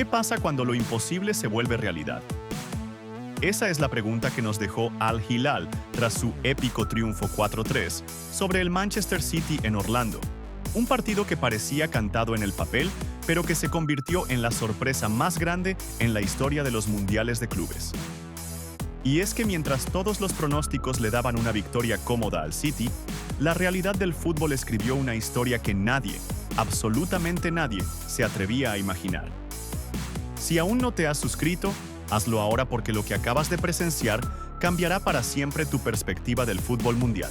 ¿Qué pasa cuando lo imposible se vuelve realidad? Esa es la pregunta que nos dejó Al Hilal tras su épico triunfo 4-3 sobre el Manchester City en Orlando. Un partido que parecía cantado en el papel, pero que se convirtió en la sorpresa más grande en la historia de los mundiales de clubes. Y es que mientras todos los pronósticos le daban una victoria cómoda al City, la realidad del fútbol escribió una historia que nadie, absolutamente nadie, se atrevía a imaginar. Si aún no te has suscrito, hazlo ahora porque lo que acabas de presenciar cambiará para siempre tu perspectiva del fútbol mundial.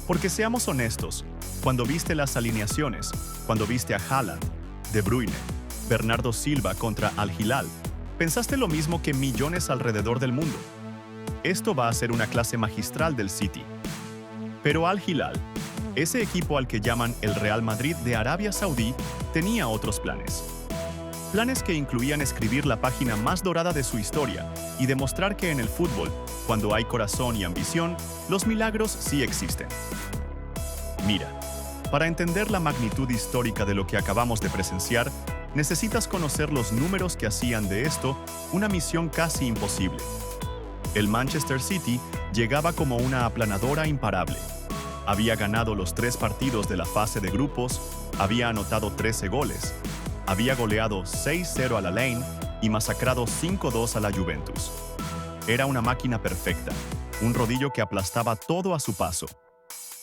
Porque seamos honestos, cuando viste las alineaciones, cuando viste a Haaland, De Bruyne, Bernardo Silva contra Al Hilal, pensaste lo mismo que millones alrededor del mundo. Esto va a ser una clase magistral del City. Pero Al Hilal, ese equipo al que llaman el Real Madrid de Arabia Saudí, tenía otros planes. Planes que incluían escribir la página más dorada de su historia y demostrar que en el fútbol, cuando hay corazón y ambición, los milagros sí existen. Mira, para entender la magnitud histórica de lo que acabamos de presenciar, necesitas conocer los números que hacían de esto una misión casi imposible. El Manchester City llegaba como una aplanadora imparable. Había ganado los 3 partidos de la fase de grupos, había anotado 13 goles, había goleado 6-0 a la Lane y masacrado 5-2 a la Juventus. Era una máquina perfecta, un rodillo que aplastaba todo a su paso.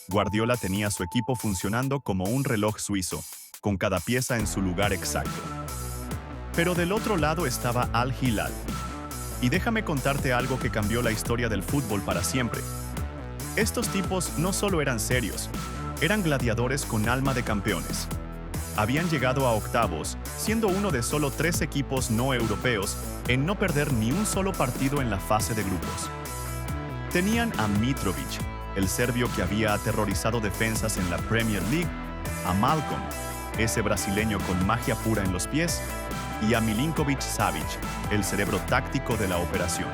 Guardiola tenía a su equipo funcionando como un reloj suizo, con cada pieza en su lugar exacto. Pero del otro lado estaba Al Hilal. Y déjame contarte algo que cambió la historia del fútbol para siempre. Estos tipos no solo eran serios, eran gladiadores con alma de campeones. Habían llegado a octavos, siendo uno de solo 3 equipos no europeos en no perder ni un solo partido en la fase de grupos. Tenían a Mitrovic, el serbio que había aterrorizado defensas en la Premier League, a Malcolm, ese brasileño con magia pura en los pies, y a Milinković-Savić, el cerebro táctico de la operación.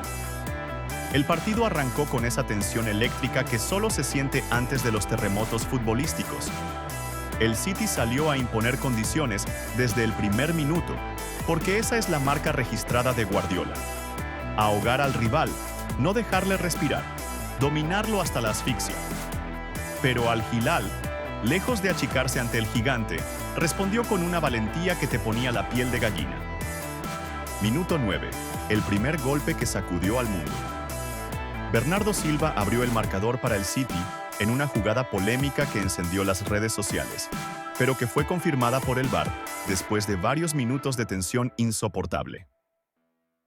El partido arrancó con esa tensión eléctrica que solo se siente antes de los terremotos futbolísticos. El City salió a imponer condiciones desde el primer minuto, porque esa es la marca registrada de Guardiola. Ahogar al rival, no dejarle respirar, dominarlo hasta la asfixia. Pero Al Hilal, lejos de achicarse ante el gigante, respondió con una valentía que te ponía la piel de gallina. Minuto 9, el primer golpe que sacudió al mundo. Bernardo Silva abrió el marcador para el City en una jugada polémica que encendió las redes sociales, pero que fue confirmada por el VAR después de varios minutos de tensión insoportable.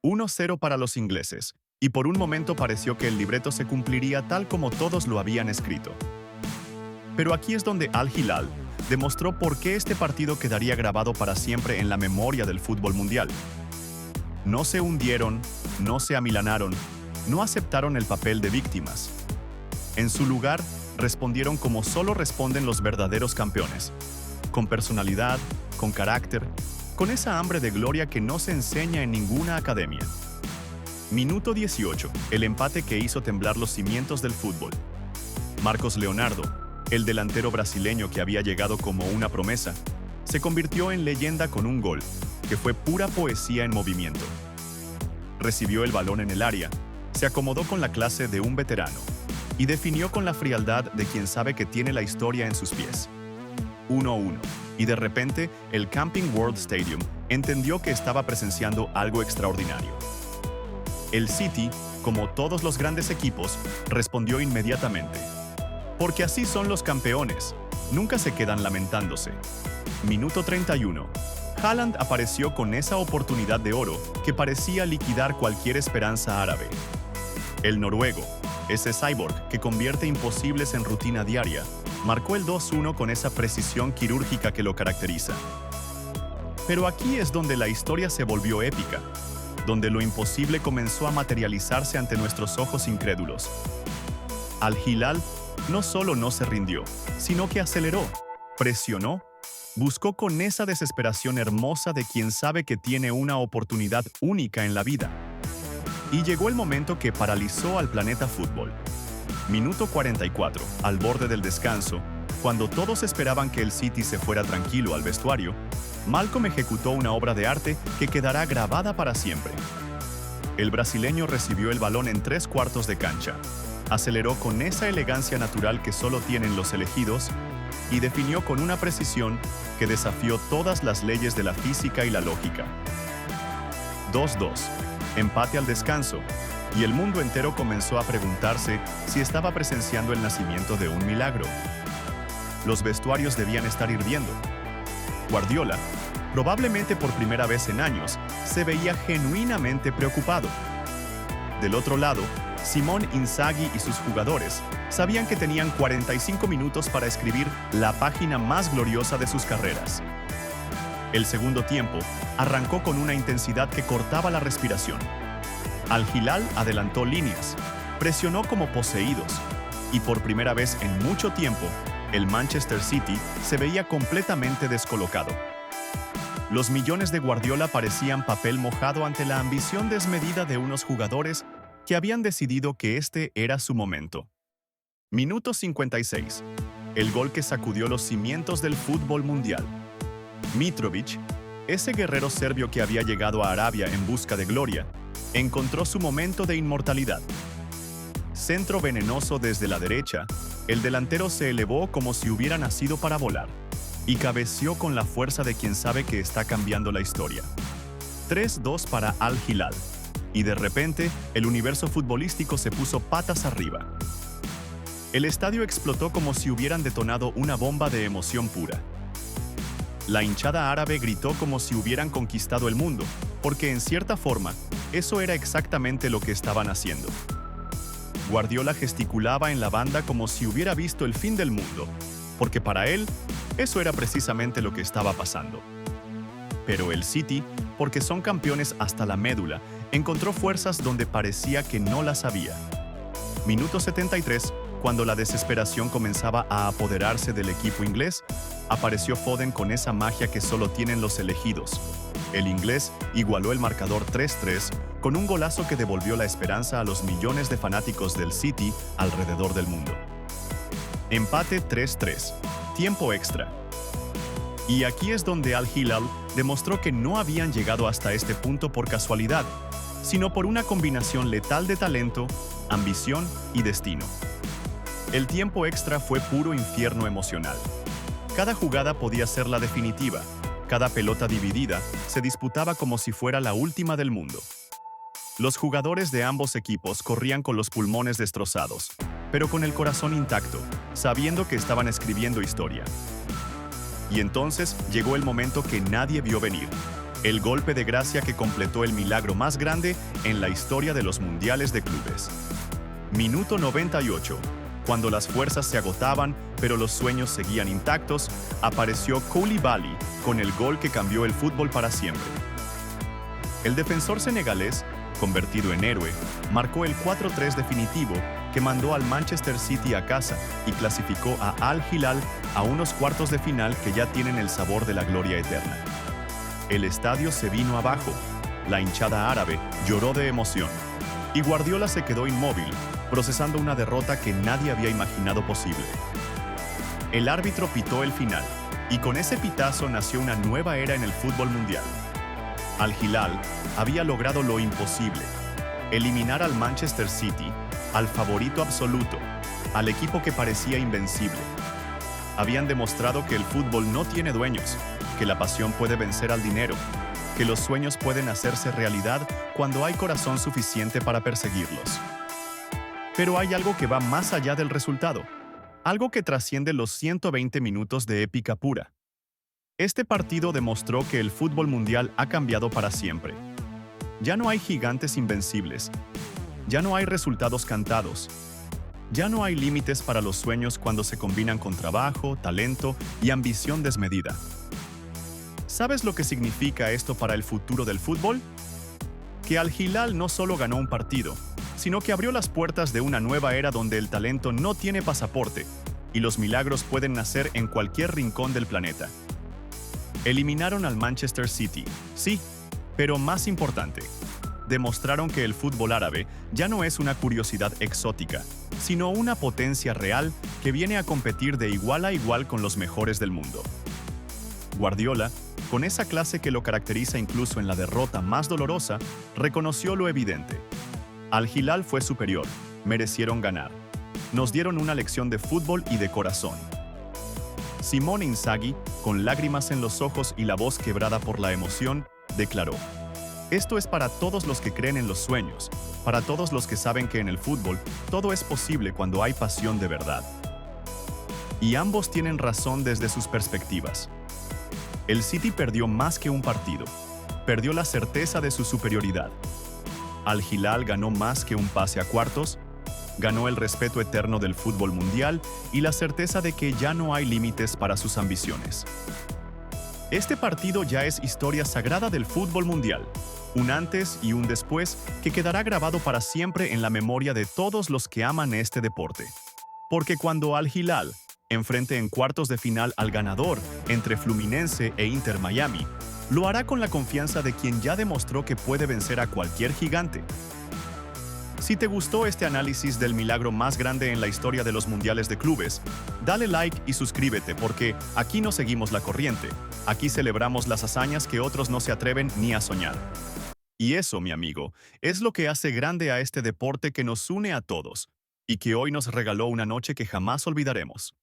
1-0 para los ingleses, y por un momento pareció que el libreto se cumpliría tal como todos lo habían escrito. Pero aquí es donde Al Hilal demostró por qué este partido quedaría grabado para siempre en la memoria del fútbol mundial. No se hundieron, no se amilanaron, no aceptaron el papel de víctimas. En su lugar, respondieron como solo responden los verdaderos campeones, con personalidad, con carácter, con esa hambre de gloria que no se enseña en ninguna academia. Minuto 18, el empate que hizo temblar los cimientos del fútbol. Marcos Leonardo, el delantero brasileño que había llegado como una promesa, se convirtió en leyenda con un gol, que fue pura poesía en movimiento. Recibió el balón en el área, se acomodó con la clase de un veterano y definió con la frialdad de quien sabe que tiene la historia en sus pies. 1-1, y de repente el Camping World Stadium entendió que estaba presenciando algo extraordinario. El City, como todos los grandes equipos, respondió inmediatamente. Porque así son los campeones, nunca se quedan lamentándose. Minuto 31. Haaland apareció con esa oportunidad de oro que parecía liquidar cualquier esperanza árabe. El noruego, ese cyborg que convierte imposibles en rutina diaria, marcó el 2-1 con esa precisión quirúrgica que lo caracteriza. Pero aquí es donde la historia se volvió épica, donde lo imposible comenzó a materializarse ante nuestros ojos incrédulos. Al Hilal no solo no se rindió, sino que aceleró, presionó, buscó con esa desesperación hermosa de quien sabe que tiene una oportunidad única en la vida. Y llegó el momento que paralizó al planeta fútbol. Minuto 44, al borde del descanso, cuando todos esperaban que el City se fuera tranquilo al vestuario, Malcolm ejecutó una obra de arte que quedará grabada para siempre. El brasileño recibió el balón en 3/4 de cancha, aceleró con esa elegancia natural que solo tienen los elegidos y definió con una precisión que desafió todas las leyes de la física y la lógica. 2-2, empate al descanso, y el mundo entero comenzó a preguntarse si estaba presenciando el nacimiento de un milagro. Los vestuarios debían estar hirviendo. Guardiola, probablemente por primera vez en años, se veía genuinamente preocupado. Del otro lado, Simone Inzaghi y sus jugadores sabían que tenían 45 minutos para escribir la página más gloriosa de sus carreras. El segundo tiempo arrancó con una intensidad que cortaba la respiración. Al Hilal adelantó líneas, presionó como poseídos, y por primera vez en mucho tiempo, el Manchester City se veía completamente descolocado. Los millones de Guardiola parecían papel mojado ante la ambición desmedida de unos jugadores que habían decidido que este era su momento. Minuto 56. El gol que sacudió los cimientos del fútbol mundial. Mitrovic, ese guerrero serbio que había llegado a Arabia en busca de gloria, encontró su momento de inmortalidad. Centro venenoso desde la derecha, el delantero se elevó como si hubiera nacido para volar y cabeceó con la fuerza de quien sabe que está cambiando la historia. 3-2 para Al Hilal, y de repente el universo futbolístico se puso patas arriba. El estadio explotó como si hubieran detonado una bomba de emoción pura. La hinchada árabe gritó como si hubieran conquistado el mundo, porque en cierta forma, eso era exactamente lo que estaban haciendo. Guardiola gesticulaba en la banda como si hubiera visto el fin del mundo, porque para él, eso era precisamente lo que estaba pasando. Pero el City, porque son campeones hasta la médula, encontró fuerzas donde parecía que no las había. Minuto 73, cuando la desesperación comenzaba a apoderarse del equipo inglés, apareció Foden con esa magia que solo tienen los elegidos. El inglés igualó el marcador 3-3 con un golazo que devolvió la esperanza a los millones de fanáticos del City alrededor del mundo. Empate 3-3. Tiempo extra. Y aquí es donde Al Hilal demostró que no habían llegado hasta este punto por casualidad, sino por una combinación letal de talento, ambición y destino. El tiempo extra fue puro infierno emocional. Cada jugada podía ser la definitiva, cada pelota dividida se disputaba como si fuera la última del mundo. Los jugadores de ambos equipos corrían con los pulmones destrozados, pero con el corazón intacto, sabiendo que estaban escribiendo historia. Y entonces llegó el momento que nadie vio venir, el golpe de gracia que completó el milagro más grande en la historia de los mundiales de clubes. Minuto 98. Cuando las fuerzas se agotaban, pero los sueños seguían intactos, apareció Koulibaly con el gol que cambió el fútbol para siempre. El defensor senegalés, convertido en héroe, marcó el 4-3 definitivo que mandó al Manchester City a casa y clasificó a Al Hilal a unos cuartos de final que ya tienen el sabor de la gloria eterna. El estadio se vino abajo, la hinchada árabe lloró de emoción y Guardiola se quedó inmóvil, procesando una derrota que nadie había imaginado posible. El árbitro pitó el final, y con ese pitazo nació una nueva era en el fútbol mundial. Al Hilal había logrado lo imposible: eliminar al Manchester City, al favorito absoluto, al equipo que parecía invencible. Habían demostrado que el fútbol no tiene dueños, que la pasión puede vencer al dinero, que los sueños pueden hacerse realidad cuando hay corazón suficiente para perseguirlos. Pero hay algo que va más allá del resultado, algo que trasciende los 120 minutos de épica pura. Este partido demostró que el fútbol mundial ha cambiado para siempre. Ya no hay gigantes invencibles, ya no hay resultados cantados, ya no hay límites para los sueños cuando se combinan con trabajo, talento y ambición desmedida. ¿Sabes lo que significa esto para el futuro del fútbol? Que Al Hilal no solo ganó un partido, sino que abrió las puertas de una nueva era donde el talento no tiene pasaporte y los milagros pueden nacer en cualquier rincón del planeta. Eliminaron al Manchester City, sí, pero más importante, demostraron que el fútbol árabe ya no es una curiosidad exótica, sino una potencia real que viene a competir de igual a igual con los mejores del mundo. Guardiola, con esa clase que lo caracteriza incluso en la derrota más dolorosa, reconoció lo evidente. Al Hilal fue superior, merecieron ganar. Nos dieron una lección de fútbol y de corazón. Simone Inzaghi, con lágrimas en los ojos y la voz quebrada por la emoción, declaró: "Esto es para todos los que creen en los sueños, para todos los que saben que en el fútbol todo es posible cuando hay pasión de verdad". Y ambos tienen razón desde sus perspectivas. El City perdió más que un partido, perdió la certeza de su superioridad. Al Hilal ganó más que un pase a cuartos, ganó el respeto eterno del fútbol mundial y la certeza de que ya no hay límites para sus ambiciones. Este partido ya es historia sagrada del fútbol mundial, un antes y un después que quedará grabado para siempre en la memoria de todos los que aman este deporte. Porque cuando Al Hilal enfrente en cuartos de final al ganador entre Fluminense e Inter Miami, lo hará con la confianza de quien ya demostró que puede vencer a cualquier gigante. Si te gustó este análisis del milagro más grande en la historia de los mundiales de clubes, dale like y suscríbete porque aquí no seguimos la corriente, aquí celebramos las hazañas que otros no se atreven ni a soñar. Y eso, mi amigo, es lo que hace grande a este deporte que nos une a todos y que hoy nos regaló una noche que jamás olvidaremos.